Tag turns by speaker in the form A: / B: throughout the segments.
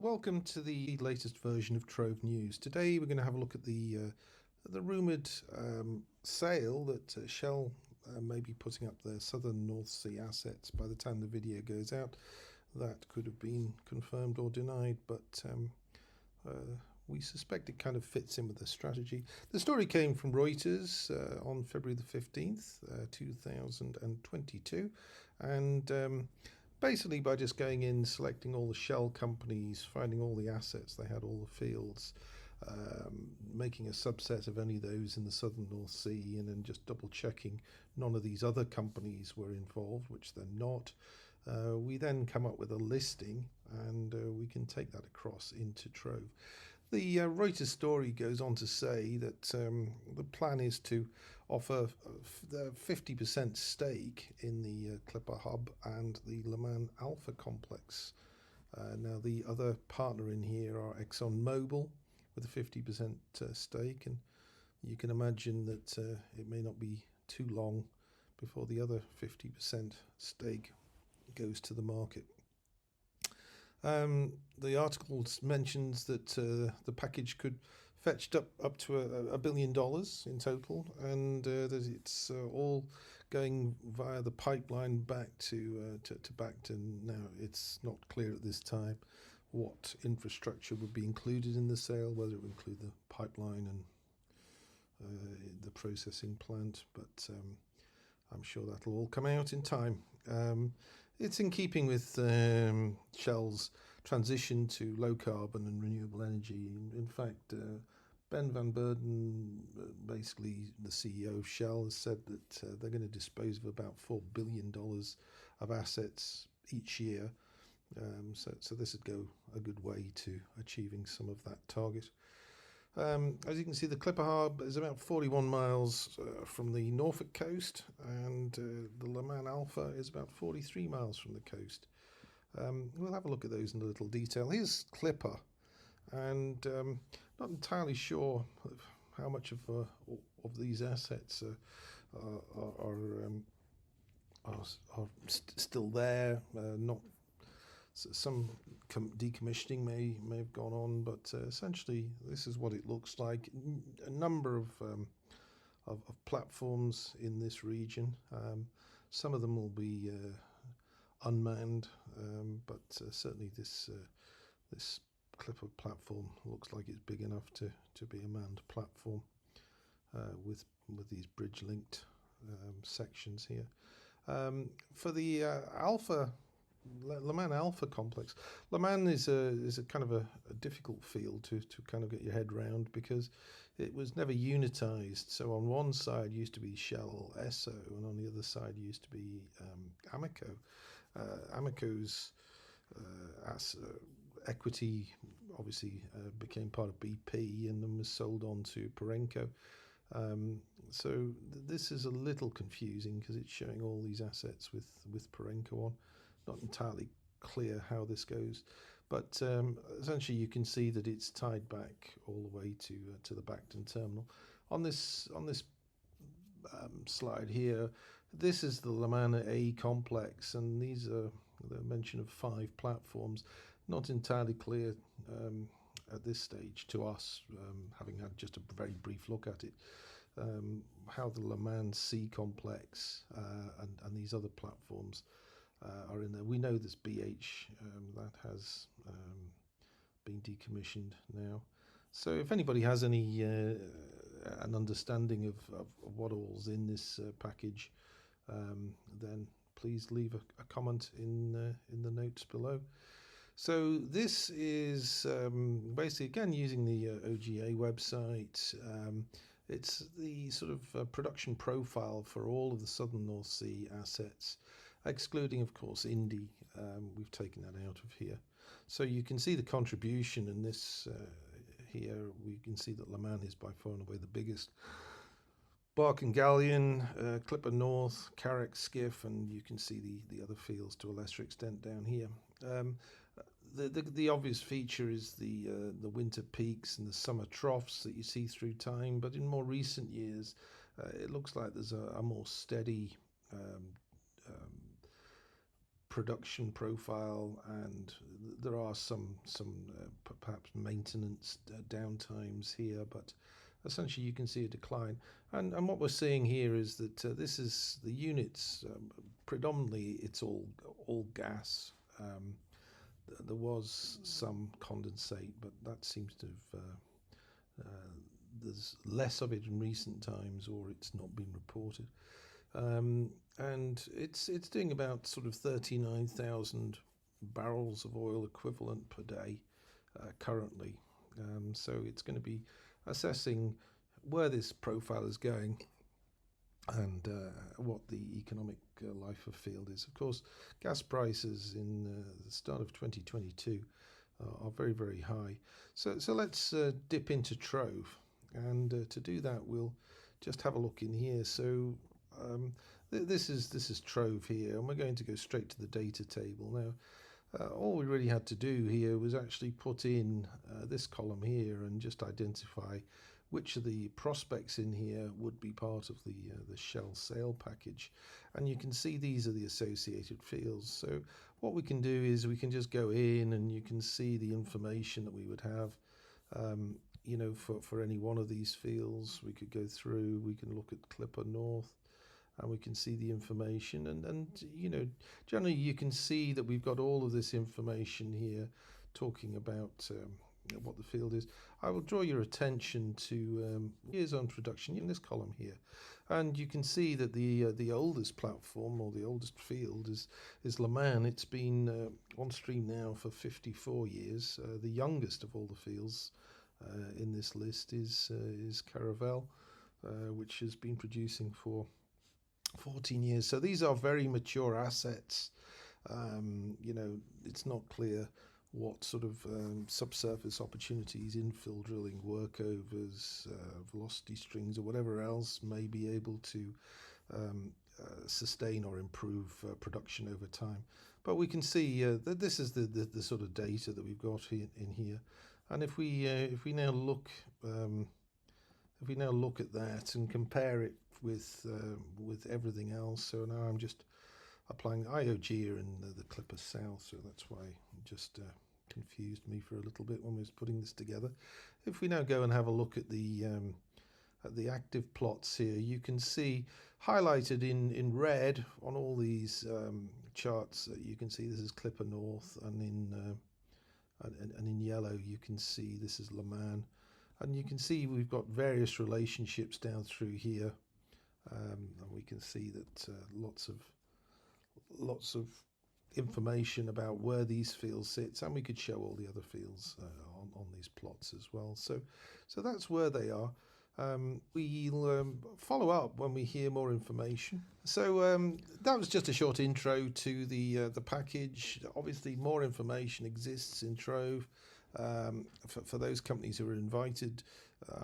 A: Welcome to the latest version of Trove News. Today we're going to have a look at the rumoured sale that Shell may be putting up their Southern North Sea assets by the time the video goes out. That could have been confirmed or denied, but we suspect it kind of fits in with the strategy. The story came from Reuters on February the 15th, 2022, and basically by just going in, selecting all the Shell companies, finding all the assets, they had all the fields, making a subset of any of those in the Southern North Sea, and then just double checking none of these other companies were involved, which they're not. We then come up with a listing, and we can take that across into Trove. The Reuters story goes on to say that the plan is to offer the 50% stake in the Clipper Hub and the Leman Alpha complex. Now, the other partner in here are ExxonMobil with a 50% stake, and you can imagine that it may not be too long before the other 50% stake goes to the market. The article mentions that the package could fetch up to $1 billion in total, and that it's all going via the pipeline back to Bacton. Now, it's not clear at this time what infrastructure would be included in the sale, whether it would include the pipeline and the processing plant, but I'm sure that'll all come out in time. It's in keeping with Shell's transition to low carbon and renewable energy. In fact, Ben van Beurden, basically the CEO of Shell, has said that they're going to dispose of about $4 billion of assets each year. So this would go a good way to achieving some of that target. As you can see, the Clipper Hub is about 41 miles from the Norfolk coast, and the Leman Alpha is about 43 miles from the coast. We'll have a look at those in a little detail. Here's Clipper, and not entirely sure how much of these assets are still there. Not some decommissioning may have gone on, but essentially this is what it looks like. A number of platforms in this region. Some of them will be unmanned, but certainly this Clipper platform looks like it's big enough to be a manned platform with these bridge linked sections here. For the Leman Alpha complex, Leman is a kind of a difficult field to kind of get your head round, because it was never unitized. So on one side used to be Shell Esso, and on the other side used to be Amoco. Amoco's equity obviously became part of BP and then was sold on to Perenco. So this is a little confusing because it's showing all these assets with Perenco on. Not entirely clear how this goes, but essentially you can see that it's tied back all the way to the Bacton terminal. On this slide here, this is the Leman A complex, and these are the mention of 5 platforms. Not entirely clear at this stage to us, having had just a very brief look at it, how the Leman C complex and these other platforms are in there. We know this BH that has been decommissioned now. So if anybody has any an understanding of what all's in this package, then please leave a comment in the notes below. So this is basically, again, using the OGA website. It's the sort of production profile for all of the Southern North Sea assets, excluding, of course, Indy. We've taken that out of here. So you can see the contribution in this here. We can see that Leman is by far and away the biggest. Bark and Galleon, Clipper North, Carrick, Skiff, and you can see the other fields to a lesser extent down here. The obvious feature is the winter peaks and the summer troughs that you see through time, but in more recent years it looks like there's a more steady production profile, and there are some perhaps maintenance downtimes here, but essentially you can see a decline. And what we're seeing here is that this is the units, predominantly it's all gas. There was some condensate, but that seems to have there's less of it in recent times, or it's not been reported. And it's doing about sort of 39,000 barrels of oil equivalent per day currently. So it's going to be assessing where this profile is going and what the economic life of field is. Of course, gas prices in the start of 2022 are very, very high. So let's dip into TROVE, and to do that we'll just have a look in here. So this is TROVE here, and we're going to go straight to the data table. Now, all we really had to do here was actually put in this column here and just identify which of the prospects in here would be part of the Shell sale package. And you can see these are the associated fields. So what we can do is we can just go in and you can see the information that we would have. You know, for any one of these fields, we could go through, we can look at Clipper North, and we can see the information, and you know, generally you can see that we've got all of this information here talking about what the field is. I will draw your attention to years on production in this column here, and you can see that the oldest platform, or the oldest field, is Leman. It's been on stream now for 54 years. The youngest of all the fields in this list is Caravel, which has been producing for 14 years. So these are very mature assets. You know, it's not clear what sort of subsurface opportunities, infill drilling, workovers, velocity strings, or whatever else may be able to sustain or improve production over time. But we can see that this is the sort of data that we've got in here. And if we now look at that and compare it with everything else, so now I'm just applying IOG here in the Clipper South, so that's why it just confused me for a little bit when we was putting this together. If we now go and have a look at the active plots here, you can see highlighted in red on all these charts. You can see this is Clipper North, and in yellow you can see this is Leman, and you can see we've got various relationships down through here, and we can see that lots of information about where these fields sit, and we could show all the other fields on these plots as well. So that's where they are. We'll follow up when we hear more information. So that was just a short intro to the package. Obviously, more information exists in TROVE for those companies who are invited.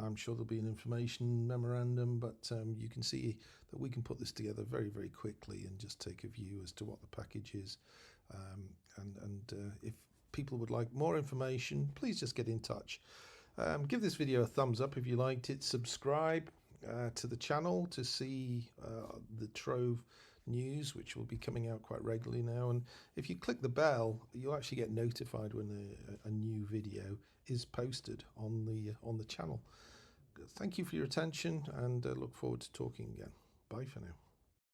A: I'm sure there'll be an information memorandum, but you can see that we can put this together very, very quickly and just take a view as to what the package is. And if people would like more information, please just get in touch. Give this video a thumbs up if you liked it. Subscribe to the channel to see the TROVE news, which will be coming out quite regularly now. And if you click the bell, you'll actually get notified when a new video is posted on the channel. Thank you for your attention, and look forward to talking again. Bye for now.